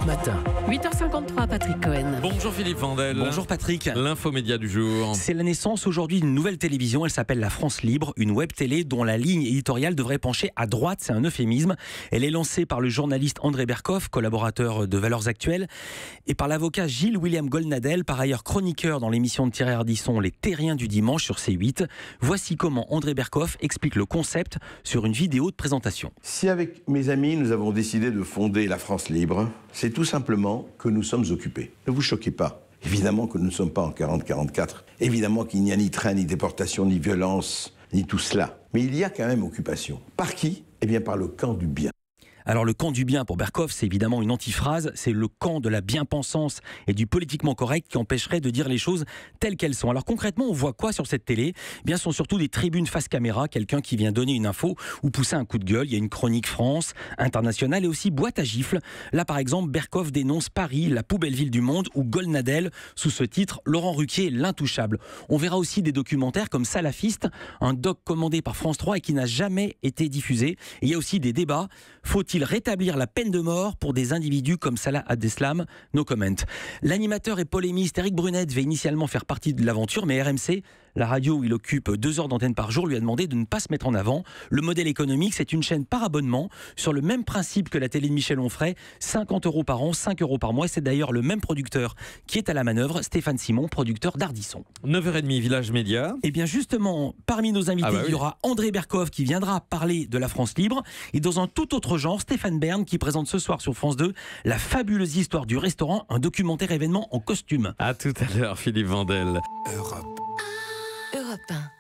matin. 8h53, Patrick Cohen. Bonjour Philippe Vandel. Bonjour Patrick. L'infomédia du jour. C'est la naissance aujourd'hui d'une nouvelle télévision, elle s'appelle La France Libre, une web télé dont la ligne éditoriale devrait pencher à droite, c'est un euphémisme. Elle est lancée par le journaliste André Berkoff, collaborateur de Valeurs Actuelles, et par l'avocat Gilles William Goldnadel, par ailleurs chroniqueur dans l'émission de Thierry Ardisson Les Terriens du dimanche sur C8. Voici comment André Berkoff explique le concept sur une vidéo de présentation. Si avec mes amis nous avons décidé de fonder La France Libre, c'est tout simplement que nous sommes occupés. Ne vous choquez pas. Évidemment que nous ne sommes pas en 40-44. Évidemment qu'il n'y a ni train, ni déportation, ni violence, ni tout cela. Mais il y a quand même occupation. Par qui ? Eh bien par le camp du bien. Alors le camp du bien pour Berkoff, c'est évidemment une antiphrase, c'est le camp de la bien-pensance et du politiquement correct qui empêcherait de dire les choses telles qu'elles sont. Alors concrètement, on voit quoi sur cette télé ? Eh bien, ce sont surtout des tribunes face caméra, quelqu'un qui vient donner une info ou pousser un coup de gueule. Il y a une chronique France, internationale et aussi boîte à gifles. Là par exemple, Berkoff dénonce Paris, la poubelle ville du monde, ou Goldnadel sous ce titre, Laurent Ruquier, l'intouchable. On verra aussi des documentaires comme Salafiste, un doc commandé par France 3 et qui n'a jamais été diffusé. Et il y a aussi des débats. Faut-il rétablir la peine de mort pour des individus comme Salah Abdeslam ? No comment. L'animateur et polémiste Eric Brunet devait initialement faire partie de l'aventure, mais RMC, la radio où il occupe 2 heures d'antenne par jour, lui a demandé de ne pas se mettre en avant. Le modèle économique, c'est une chaîne par abonnement, sur le même principe que la télé de Michel Onfray, 50 € par an, 5 € par mois. C'est d'ailleurs le même producteur qui est à la manœuvre, Stéphane Simon, producteur d'Ardisson. 9h30, Village Média. Et bien justement, parmi nos invités, il y aura André Berkoff qui viendra parler de la France Libre. Et dans un tout autre genre, Stéphane Bern qui présente ce soir sur France 2 la fabuleuse histoire du restaurant, un documentaire événement en costume. À tout à l'heure, Philippe Vandel. Europe 1.